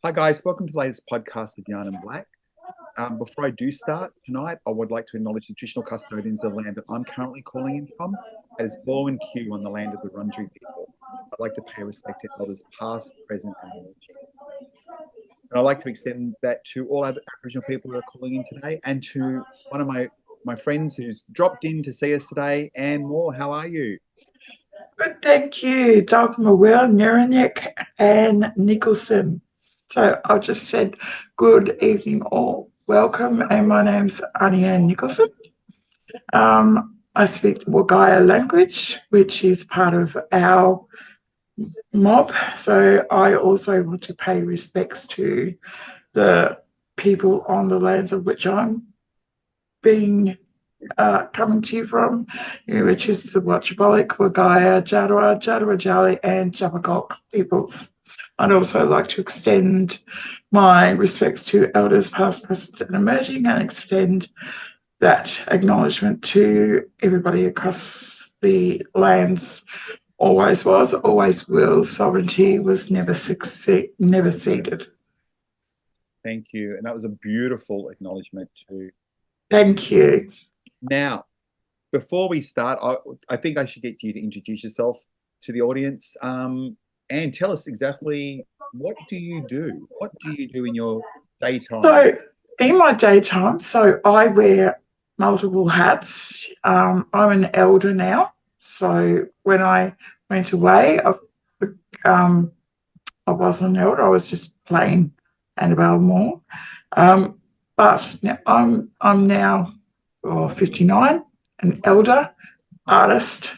Hi guys, welcome to the latest podcast of Yarn and Black. Before I do start tonight, I would like to acknowledge the traditional custodians of the land that I'm currently calling in from, as Bo and Q on the land of the Wurundjeri people. I'd like to pay respect to elders past, present and emerging. And I'd like to extend that to all other Aboriginal people who are calling in today and to one of my friends who's dropped in to see us today, Anne Moore. How are you? Good, thank you, Dr. Wemba and Nikkelson. So I just said good evening all. Welcome, and my name's Aunty Annie Nikkelson. I speak Wagaya language, which is part of our mob. So I also want to pay respects to the people on the lands of which I'm coming to you from, which is the Wotjobaluk, Wagaya, Jadwa, Jadwajali, and Jabberwock peoples. I'd also like to extend my respects to elders past, present and emerging, and extend that acknowledgement to everybody across the lands. Always was, always will. Sovereignty was never ceded. Thank you. And that was a beautiful acknowledgement too. Thank you. Now, before we start, I think I should get you to introduce yourself to the audience. And tell us exactly, what do you do? What do you do in your daytime? So in my daytime, I wear multiple hats. I'm an elder now. So when I went away, I wasn't an elder. I was just plain Annabelle Moore. But now I'm now 59, an elder, artist,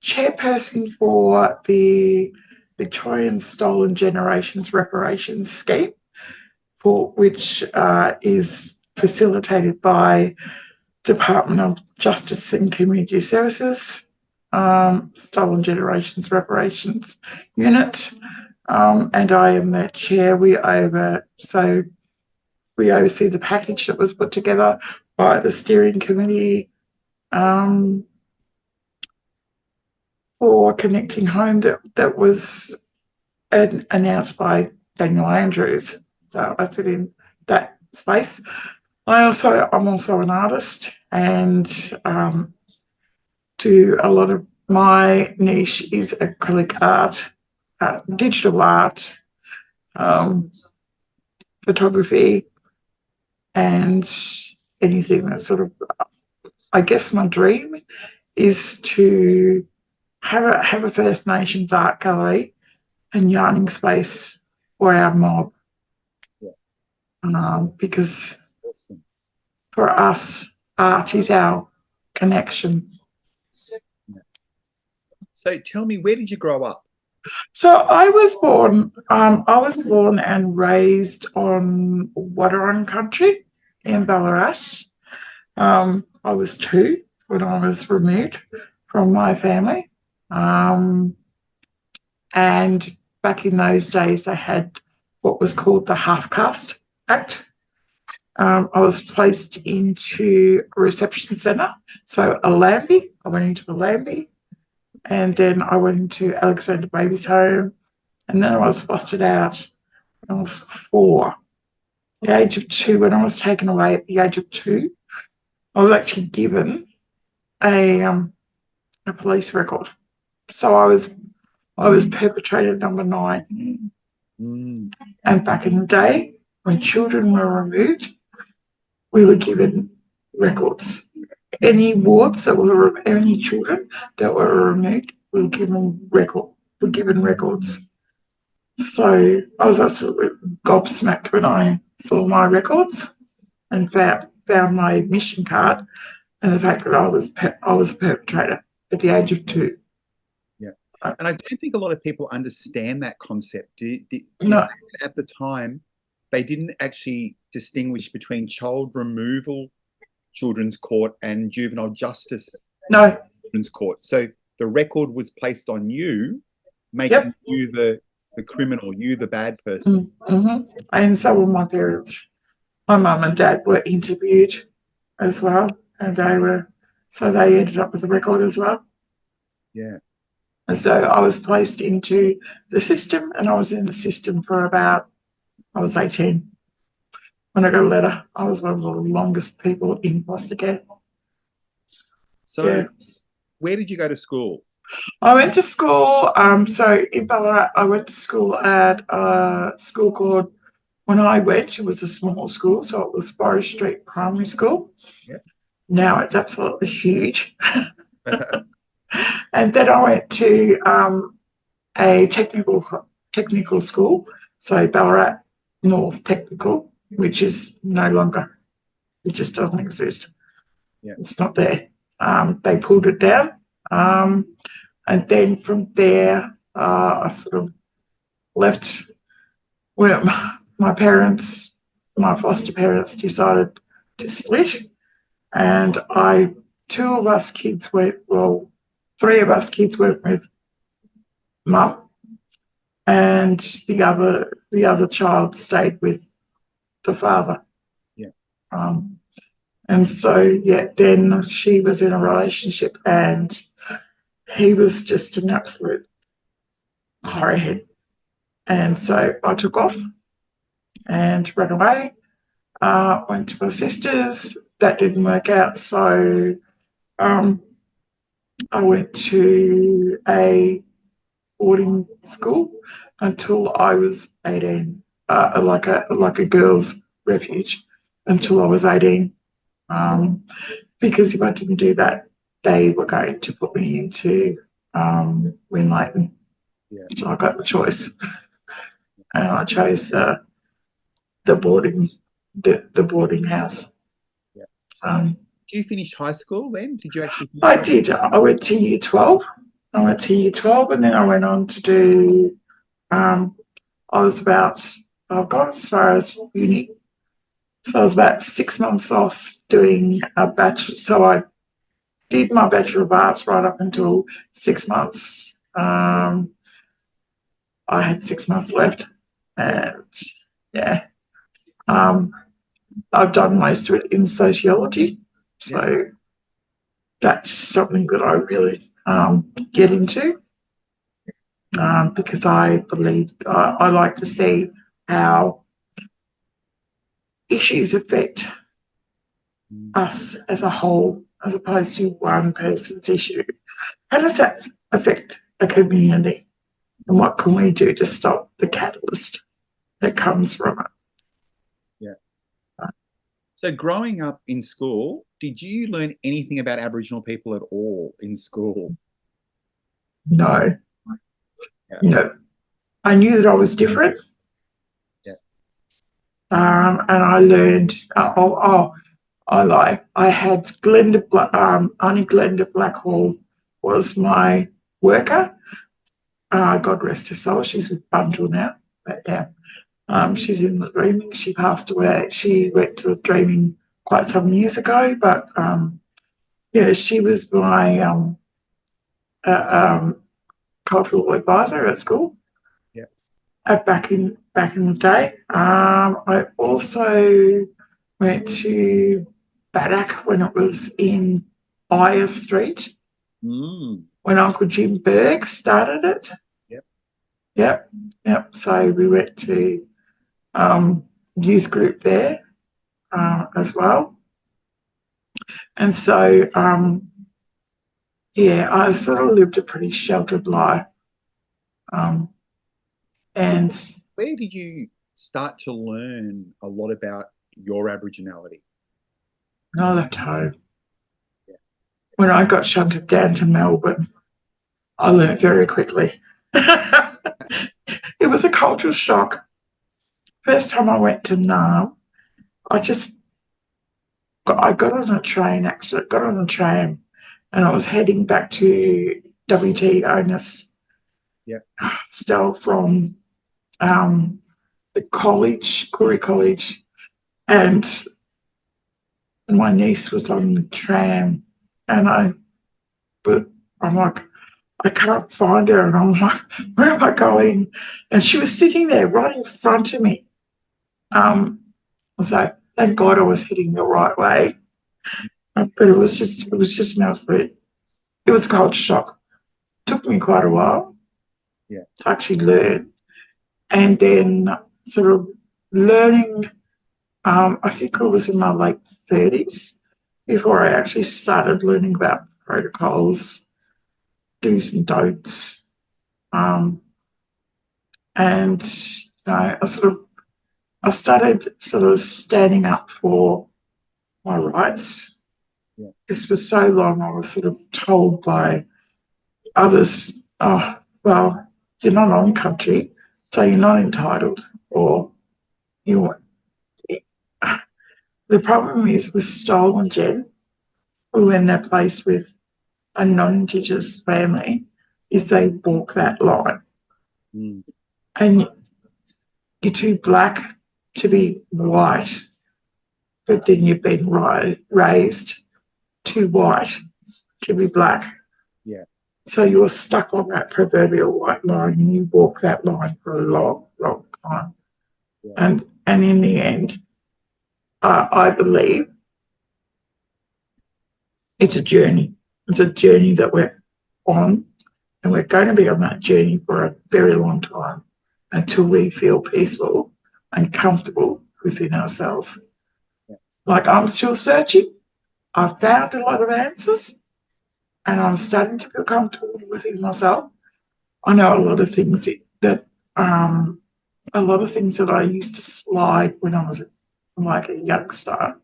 chairperson for the Victorian Stolen Generations Reparations Scheme, for which is facilitated by Department of Justice and Community Services, Stolen Generations Reparations Unit, and I am the chair. We oversee the package that was put together by the steering committee for Connecting Home that was announced by Daniel Andrews. So I sit in that space. I'm also an artist, and do a lot of my niche is acrylic art, digital art, photography, and anything that sort of, I guess my dream is to have a First Nations art gallery and yarning space for our mob. Yeah. Because awesome. For us, art is our connection. So tell me, where did you grow up? So I was born and raised on Wotjobaluk country in Ballarat. I was 2 when I was removed from my family. And back in those days, they had what was called the Half Caste Act. I was placed into a reception centre, so a Lambie. I went into the Lambie, and then I went into Alexander Babies Home, and then I was fostered out when I was 4. At the age of 2, when I was taken away at the age of 2, I was actually given a police record. So I was perpetrator number 9. And back in the day, when children were removed, we were given records. Any wards that were any children that were removed, we were given records. So I was absolutely gobsmacked when I saw my records and found my admission card, and the fact that I was a perpetrator at the age of 2. Yeah, and I don't think a lot of people understand that concept. No. At the time, they didn't actually distinguish between child removal children's court and juvenile justice children's court. So the record was placed on you, making you the criminal, you the bad person. Mm-hmm. And so were my parents. My mum and dad were interviewed as well, and they ended up with the record as well. Yeah. And so I was placed into the system, and I was in the system for about, I was 18 when I got a letter. I was one of the longest people in foster care. So where did you go to school? I went to school, so in Ballarat, I went to school at a school called, when I went, it was a small school, so it was Forest Street Primary School. Yep. Now it's absolutely huge. And then I went to a technical school, so Ballarat North Technical, which is no longer, it just doesn't exist. Yeah. It's not there. They pulled it down. And then from there, I sort of left where my parents, my foster parents, decided to split. And three of us kids went with mum, and the other child stayed with the father. Yeah. And so, then she was in a relationship, and he was just an absolute horrorhead. And so I took off and ran away, went to my sister's. That didn't work out. So I went to a boarding school until I was 18, like a girls' refuge until I was 18. Because if I didn't do that, they were going to put me into Winlayton. Yeah. So I got the choice, and I chose the boarding house. Yeah. Did you finish high school then? Did you actually? I did. I went to year 12. And then I went on to do. I've gone as far as uni. So I was about 6 months off doing a bachelor. So I did my Bachelor of Arts right up until 6 months. I had 6 months left, and I've done most of it in sociology. So that's something that I really get into, because I believe I like to see how issues affect us as a whole, as opposed to one person's issue. How does that affect a community? And what can we do to stop the catalyst that comes from it? Yeah. So growing up in school, did you learn anything about Aboriginal people at all in school? No. Yeah. I knew that I was different. Yeah. And I learned, I lie. I had Aunty Glenda Blackhall was my worker. God rest her soul. She's with Bundle now. But she's in the Dreaming. She passed away. She went to the Dreaming quite some years ago. But she was my cultural advisor at school. Yeah. Back in the day. I also went to Ballarat when it was in Aya Street. When Uncle Jim Berg started it. Yep. So we went to youth group there as well. And so, I sort of lived a pretty sheltered life. And so where did you start to learn a lot about your Aboriginality? When I left home. Yeah. When I got shunted down to Melbourne, I learned very quickly. It was a cultural shock. First time I went to Naarm, I got on a train, actually, got on a tram, and I was heading back to WT Onus. Yeah. Still from the college, Koori College, and my niece was on the tram, and I'm like, I can't find her, and I'm like, where am I going? And she was sitting there right in front of me. So thank God I was heading the right way, but it was just an absolute. It was a culture shock. Took me quite a while to actually learn. And then sort of learning, I think I was in my late 30s before I actually started learning about protocols, do's and don'ts. And I started sort of standing up for my rights. Yeah. Because for so long I was sort of told by others, oh, well, you're not on country, so you're not entitled, or you. The problem is with stolen gen, when they're placed with a non-Indigenous family, is they walk that line. Mm. And you're too black to be white, but then you've been raised too white to be black. Yeah. So you're stuck on that proverbial white line, and you walk that line for a long, long time. Yeah. And in the end, I believe it's a journey. It's a journey that we're on, and we're going to be on that journey for a very long time until we feel peaceful and comfortable within ourselves. Yeah. Like, I'm still searching. I've found a lot of answers, and I'm starting to feel comfortable within myself. I know a lot of things that I used to slide when I was like a youngster.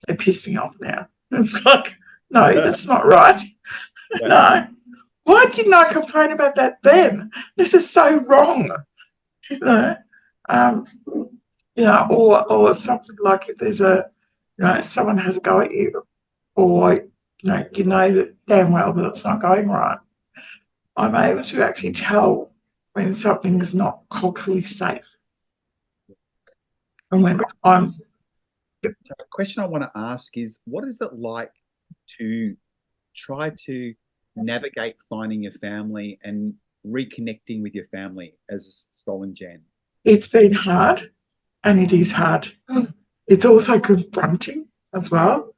It pissed me off now. It's like, no, that's not right. Yeah. No. Why didn't I complain about that then? This is so wrong. Or something like if there's someone has a go at you, or you know that damn well that it's not going right. I'm able to actually tell when something is not culturally safe. And when I'm So a question I want to ask is, what is it like to try to navigate finding your family and reconnecting with your family as a stolen gen? It's been hard, and it is hard. It's also confronting as well,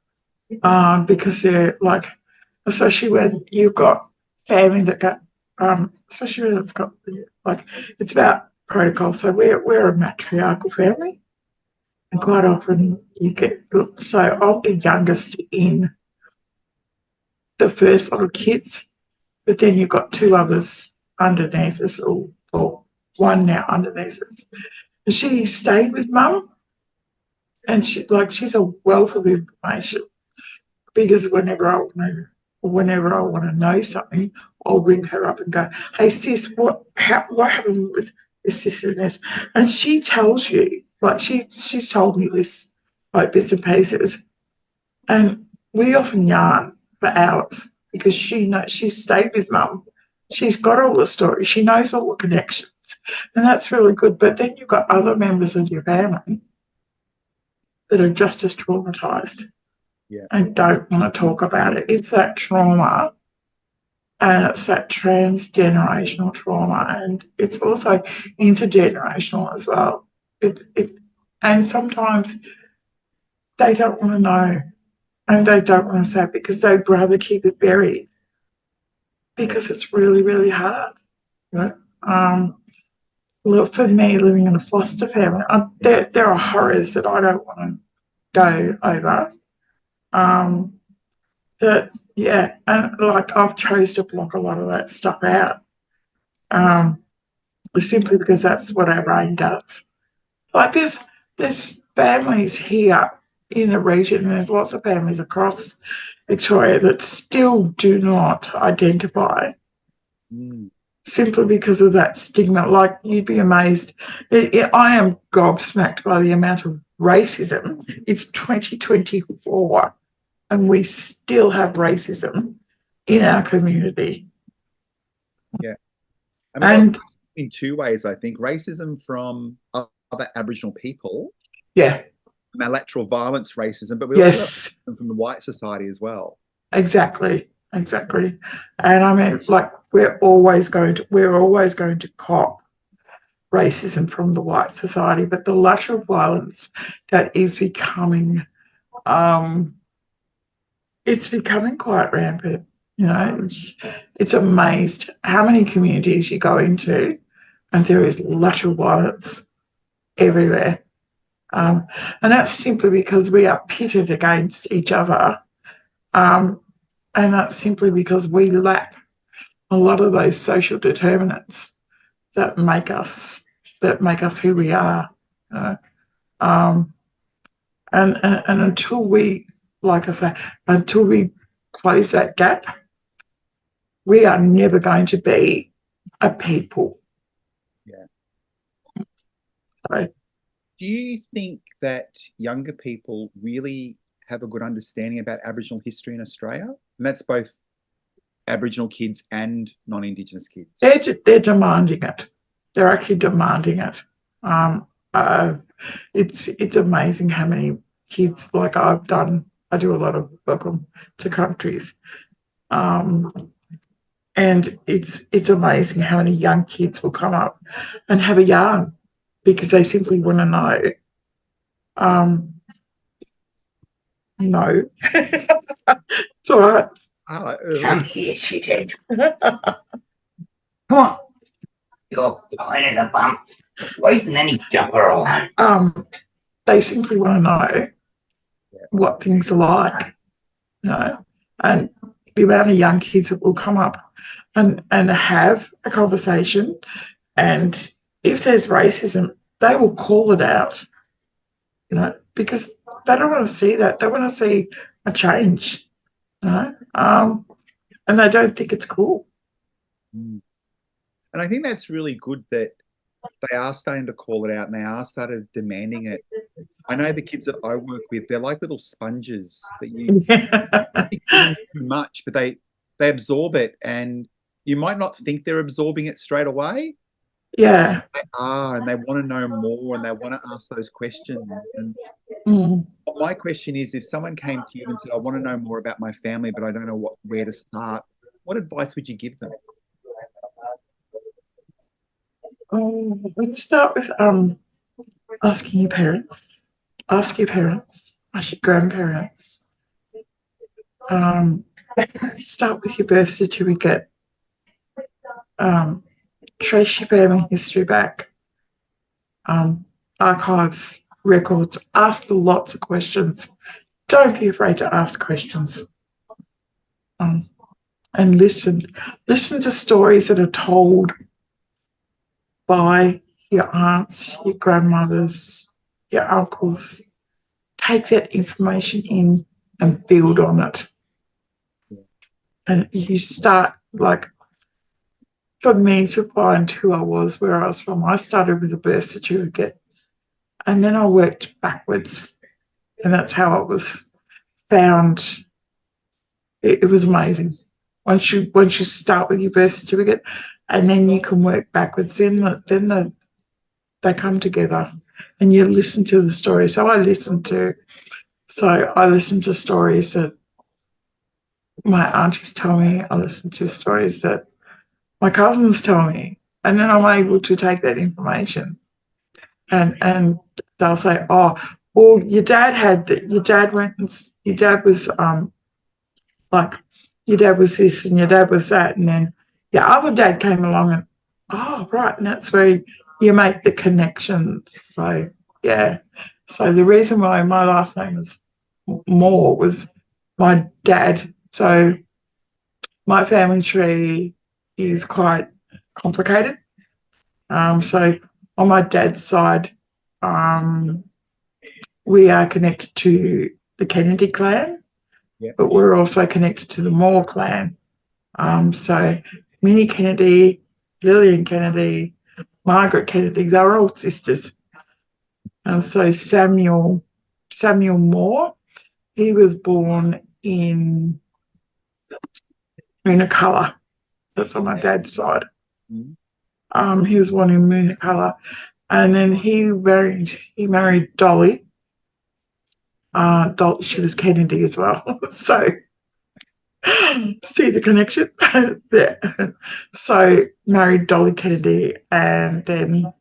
because they're like, especially when you've got family that got, especially when it's got like, it's about protocol. So we're a matriarchal family, and quite often you get, so I'm the youngest in the first lot of kids, but then you've got two others underneath us, or one now underneath us. And she stayed with mum, and she's a wealth of information, because whenever I want to know something, I'll ring her up and go, "Hey sis, what happened with your sister and this?" And she tells you, like she's told me this, like bits and pieces, and we often yarn for hours because she stayed with mum. She's got all the stories. She knows all the connections, and that's really good. But then you've got other members of your family that are just as traumatised. Yeah. And don't want to talk about it. It's that trauma, and it's that transgenerational trauma, and it's also intergenerational as well. And sometimes they don't want to know, and they don't want to say it because they'd rather keep it buried, because it's really, really hard. Look, for me, living in a foster family, there are horrors that I don't want to go over. And like I've chose to block a lot of that stuff out, simply because that's what our brain does. Like there's families here in the region, and there's lots of families across Victoria that still do not identify, simply because of that stigma. Like, you'd be amazed. I am gobsmacked by the amount of racism. It's 2024. And we still have racism in our community. Yeah. I mean, in two ways, I think. Racism from other Aboriginal people. Yeah. Bilateral violence racism, but we also have from the white society as well. Exactly. And I mean, like, we're always going to cop racism from the white society, but the lateral violence that is becoming, it's becoming quite rampant. You know, it's amazed how many communities you go into and there is lateral violence everywhere. And that's simply because we are pitted against each other. And that's simply because we lack a lot of those social determinants that make us who we are. You know? And until we, like I say, until we close that gap, we are never going to be a people. Yeah. So, do you think that younger people really have a good understanding about Aboriginal history in Australia? And that's both Aboriginal kids and non-Indigenous kids. They're demanding it. They're actually demanding it. It's amazing how many kids, like I do a lot of welcome to countries. And it's amazing how many young kids will come up and have a yarn because they simply want to know. No. It's all right. Come here, shithead. Come on. You're playing in the bum. Wait, and then he jump her alone. They simply want to know what things are like, you know, and the amount of young kids that will come up and have a conversation, and if there's racism, they will call it out, you know, because they don't want to see that. They want to see a change, you know, and they don't think it's cool. And I think that's really good that they are starting to call it out and they are started demanding it. I know the kids that I work with, they're like little sponges that you give them too much, but they absorb it, and you might not think they're absorbing it straight away. Yeah. They are, and they want to know more, and they want to ask those questions. And my question is, if someone came to you and said, I want to know more about my family, but I don't know where to start, what advice would you give them? Let's start with asking your parents. Ask your parents. Ask your grandparents. Start with your birth certificate. Trace your family history back. Archives, records. Ask lots of questions. Don't be afraid to ask questions. And listen. Listen to stories that are told by your aunts, your grandmothers, your uncles. Take that information in and build on it. And you start, like, for me to find who I was, where I was from, I started with a birth certificate and then I worked backwards. And that's how it was found. It was amazing. Once you start with your birth certificate and then you can work backwards, then they come together and you listen to the story. So I listened to stories that my aunties tell me. I listen to stories that my cousins tell me, and then I'm able to take that information and they'll say, oh, well, your dad was like, your dad was this and your dad was that, and then your other dad came along and, oh, right, and that's where you make the connections. So, yeah. So the reason why my last name is Moore was my dad. So my family tree is quite complicated. So on my dad's side, we are connected to the Kennedy clan, but we're also connected to the Moore clan. So Minnie Kennedy, Lillian Kennedy, Margaret Kennedy, they're all sisters. And so Samuel Moore, he was born in Wimmera. That's on my dad's side. He was born in Wimmera, and then he married Dolly. She was Kennedy as well. So see the connection there. So married Dolly Kennedy, and then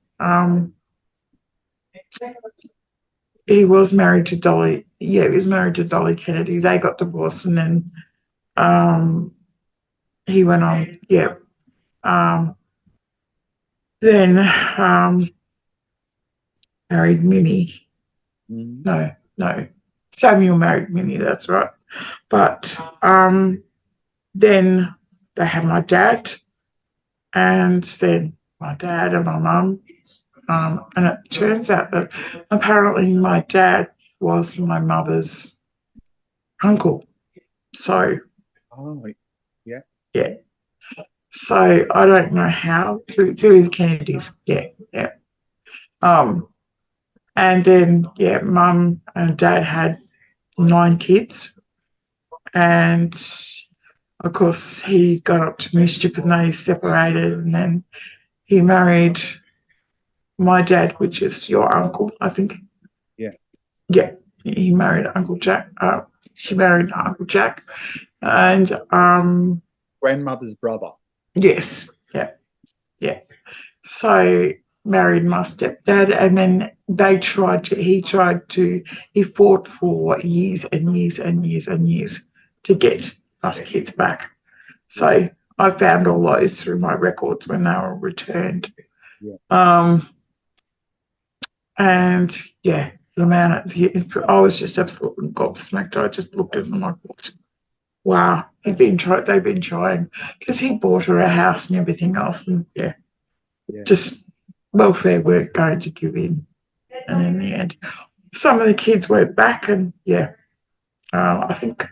he was married to Dolly. Yeah, he was married to Dolly Kennedy. They got divorced, and then he went on, yeah. Then married Minnie. No. Samuel married Minnie, that's right. But then they had my dad, and then my dad and my mum. And it turns out that apparently my dad was my mother's uncle. So, yeah. So I don't know how through the Kennedys. Yeah. And then mum and dad had 9 kids, and of course he got up to mischief and they separated, and then he married my dad, which is your uncle, I think. Yeah. He married Uncle Jack. She married Uncle Jack, and grandmother's brother. Yes. Yeah. So married my stepdad, and then he fought for years and years and years and years to get us kids back. So I found all those through my records when they were returned. And the amount I was just absolutely gobsmacked. I just looked at them like, wow, they've been trying, because he bought her a house and everything else, and just welfare weren't going to give in. And in the end, some of the kids went back, and I think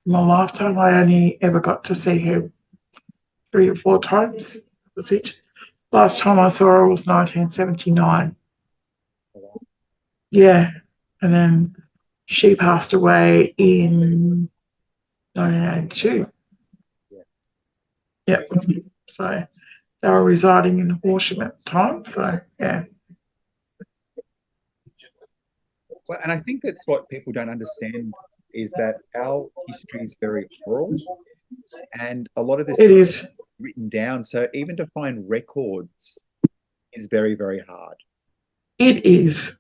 in my lifetime I only ever got to see her 3 or 4 times. That's it. Last time I saw her was 1979. Yeah, and then she passed away in 1982. Yep. So they were residing in Horsham at the time. So Well, and I think that's what people don't understand, is that our history is very oral, and a lot of this is written down. So even to find records is very, very hard. It is.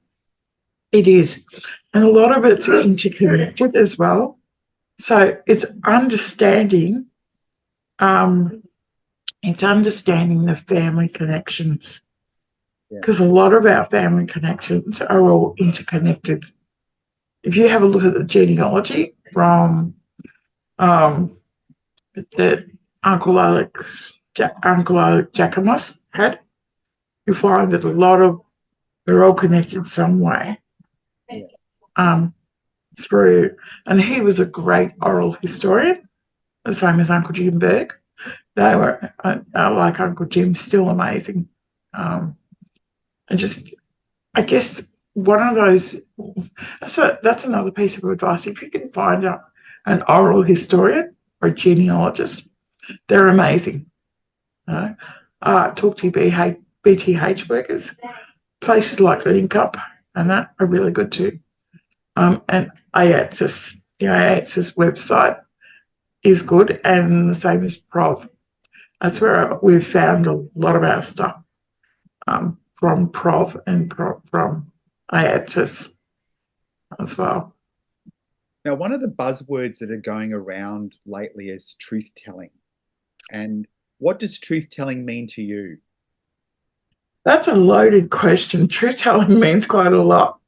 And a lot of it's interconnected as well. So it's understanding the family connections, because a lot of our family connections are all interconnected. If you have a look at the genealogy from that Uncle Alex Jackamus had, you find that a lot of they're all connected some way. Through, and he was a great oral historian, the same as Uncle Jim Berg. They were like Uncle Jim, still amazing. And just, I guess, one of those. That's another piece of advice. If you can find an oral historian or a genealogist, they're amazing. Talk to BTH workers. Places like Link Up and that are really good too. And IATSIS, the IATSIS website is good, and the same as Prov. That's where we've found a lot of our stuff, from Prov and from IATSIS as well. Now, one of the buzzwords that are going around lately is truth-telling. And what does truth-telling mean to you? That's a loaded question. Truth-telling means quite a lot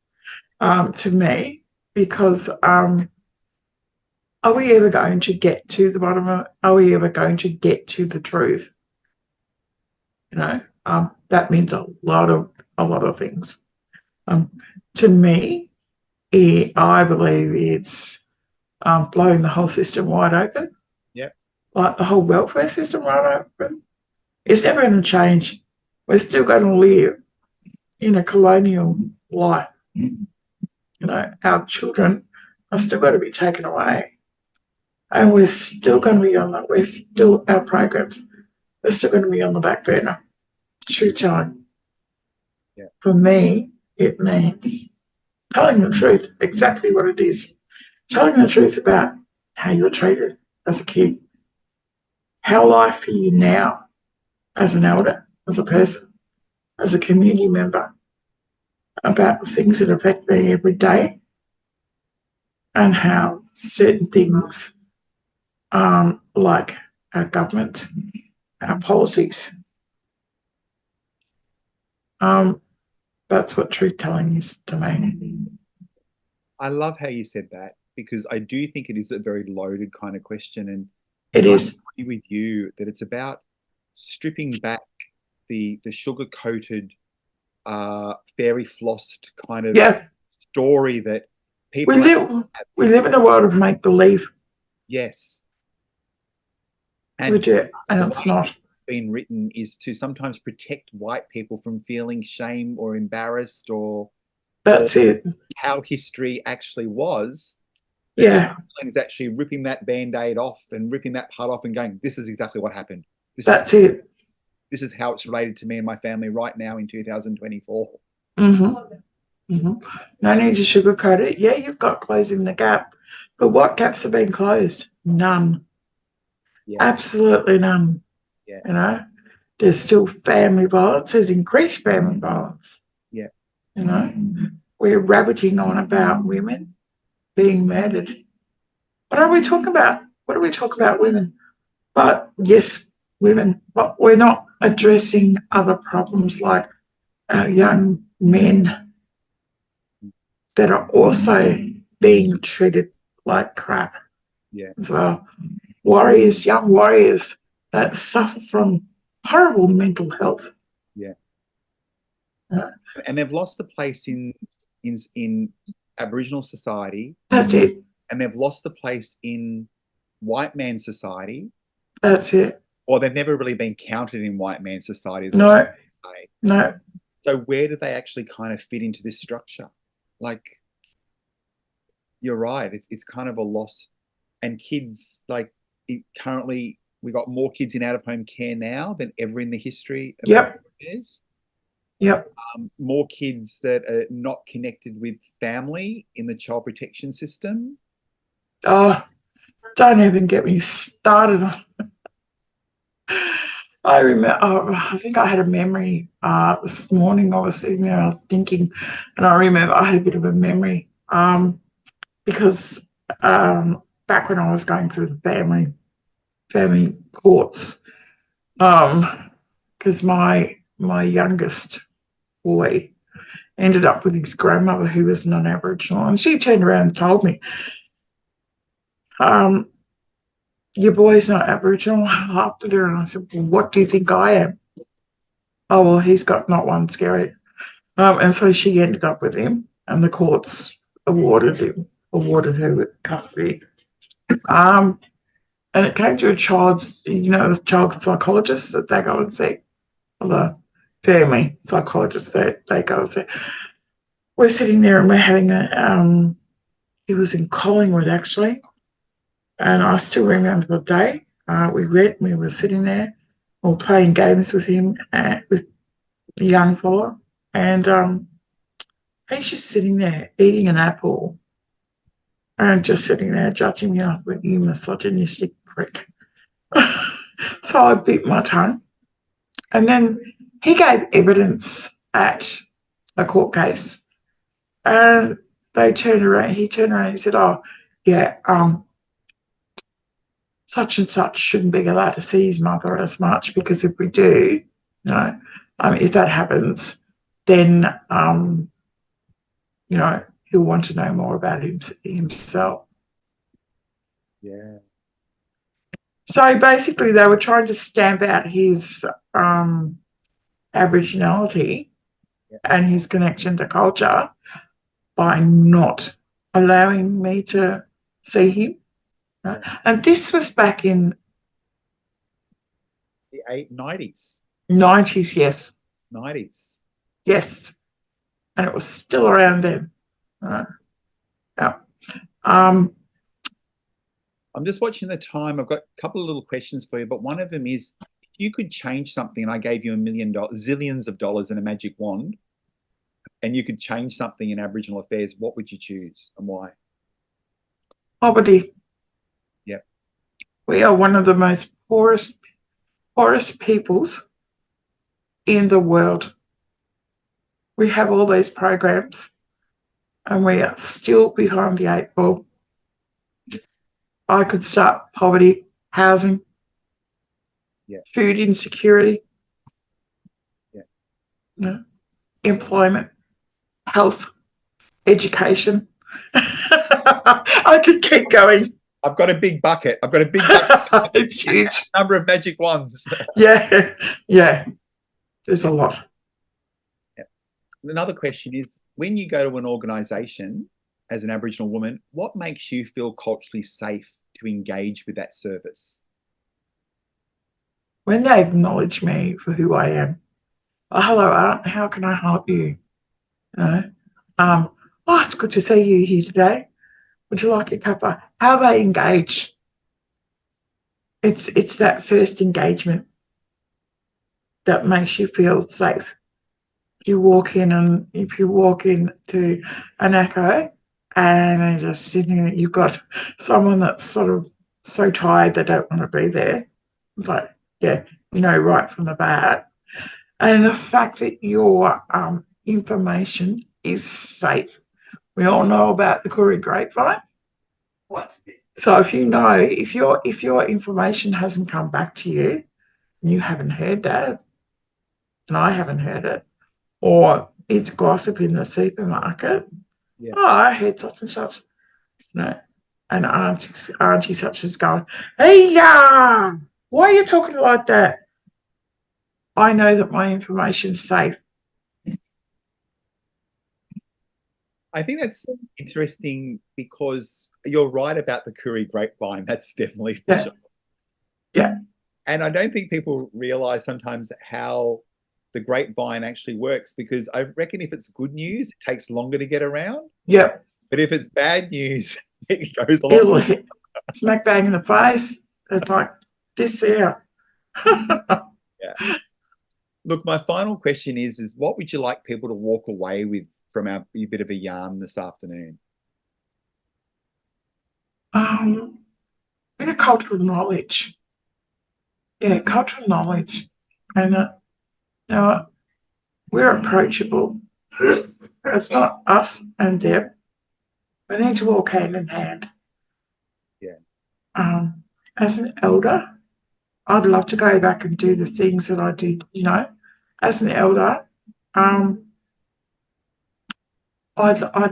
to me, because are we ever going to get to the bottom of it? Are we ever going to get to the truth? That means a lot of things. To me, I believe it's blowing the whole system wide open. Yep. Like the whole welfare system wide open. It's never going to change. We're still going to live in a colonial life. Our children are still going to be taken away. And we're still going to be our programs, we're still going to be on the back burner. Truth telling. Yeah. For me, it means telling the truth, exactly what it is. Telling the truth about how you were treated as a kid. How life for you now as an elder, as a person, as a community member, about the things that affect me every day, and how certain things like our government, our policies. That's what truth telling is to me. I love how you said that, because I do think it is a very loaded kind of question. And It is. I agree with you that it's about stripping back the sugar-coated, fairy flossed kind of story that people we live in a world of make-believe. Yes. And it's not. Been written is to sometimes protect white people from feeling shame or embarrassed, or that's it. How history actually was. Yeah. Is actually ripping that band-aid off and ripping that part off and going, this is exactly what happened. That's it. This is how it's related to me and my family right now in 2024. No need to sugarcoat it. Yeah, you've got closing the gap. But what gaps have been closed? None. Yeah. Absolutely none. Yeah. You know, there's still family violence. There's increased family violence. Yeah. You know, we're rabbiting on about women being murdered. What are we talking about? What are we talking about, women? But yes, women. But we're not addressing other problems like our young men that are also being treated like crap. Yeah. As well. Warriors, young warriors that suffer from horrible mental health. Yeah. And they've lost the place in Aboriginal society. That's it. And they've lost the place in white man society. That's it. Or they've never really been counted in white man society. No. No. So where do they actually kind of fit into this structure? Like, you're right. It's kind of a loss. And kids, like, currently we got more kids in out-of-home care now than ever in the history of affairs. Yep. More kids that are not connected with family in the child protection system. Oh, don't even get me started on. I remember. I think I had a memory this morning. I was sitting there, I was thinking, and I remember I had a bit of a memory because back when I was going through the family courts, because my youngest boy ended up with his grandmother who was non-Aboriginal, and she turned around and told me, your boy's not Aboriginal. I laughed at her and I said, well, what do you think I am? Oh, well, he's got not one scary. And so she ended up with him, and the courts awarded her with custody. And it came to a child's, the child psychologists that they go and see, or the family psychologists that they go and see. We're sitting there and we're having he was in Collingwood actually, and I still remember the day. We were sitting there, we were playing games with him, with the young fella, and he's just sitting there eating an apple and just sitting there judging me off with you misogynistic prick. So I bit my tongue. And then he gave evidence at a court case. And he turned around and said, oh, yeah, such and such shouldn't be allowed to see his mother as much, because if we do, if that happens, then, he'll want to know more about himself. Yeah. So basically they were trying to stamp out his Aboriginality and his connection to culture by not allowing me to see him. And this was back in the 90s. 90s, yes. 90s. Yes. And it was still around then. Yeah. I'm just watching the time. I've got a couple of little questions for you, but one of them is, if you could change something and I gave you $1 million, zillions of dollars and a magic wand, and you could change something in Aboriginal affairs, what would you choose and why? Poverty. Yep. We are one of the most poorest peoples in the world. We have all these programs and we are still behind the 8 ball. I could start poverty, housing, food insecurity, Yeah. Employment, health, education. I could keep going. I've got a big bucket. It's huge. Number of magic wands. Yeah. There's a lot. Yeah. Another question is, when you go to an organisation as an Aboriginal woman, what makes you feel culturally safe to engage with that service? When they acknowledge me for who I am. Oh, hello, Aunt. How can I help you? Oh, it's good to see you here today. Would you like a cuppa? How they engage. It's that first engagement that makes you feel safe. If you walk into an echo and they're just sitting there, you've got someone that's sort of so tired they don't want to be there. It's like, right from the bat. And the fact that your information is safe. We all know about the Koori grapevine. What? So if your information hasn't come back to you, and you haven't heard that, and I haven't heard it, or it's gossip in the supermarket. Yeah. Oh, I heard such and such. And auntie such is going, hey, why are you talking like that? I know that my information's safe. I think that's interesting because you're right about the Koori grapevine. That's definitely for sure. Yeah. And I don't think people realise sometimes how the grapevine actually works, because I reckon if it's good news, it takes longer to get around. Yeah. But if it's bad news, it goes a lot. It'll hit smack bang in the face. It's like this here. Yeah. Look, my final question is what would you like people to walk away with from our bit of a yarn this afternoon? Bit of cultural knowledge. Yeah, cultural knowledge. And we're approachable. It's not us and them. We need to walk hand in hand. Yeah. As an elder, I'd love to go back and do the things that I did, As an elder, I'd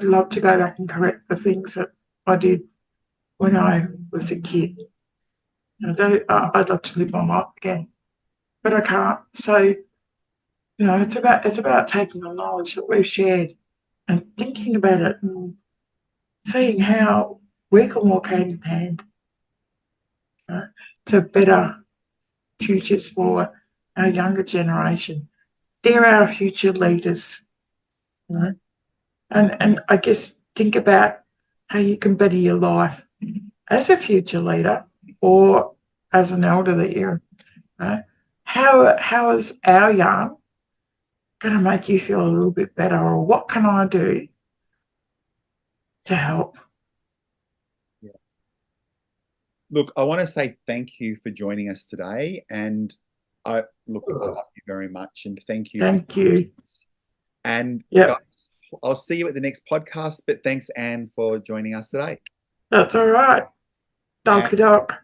love to go back and correct the things that I did when I was a kid. I'd love to live my life again, but I can't. So, it's about taking the knowledge that we've shared and thinking about it and seeing how we can walk hand in hand to better futures for our younger generation. They're our future leaders, and I guess think about how you can better your life as a future leader or as an elder that you're. How is our yarn going to make you feel a little bit better, or what can I do to help? Yeah. Look, I want to say thank you for joining us today, and I love you very much, and thank you. Thank you. And guys, I'll see you at the next podcast, but thanks, Anne, for joining us today. That's all right. Donkey dock.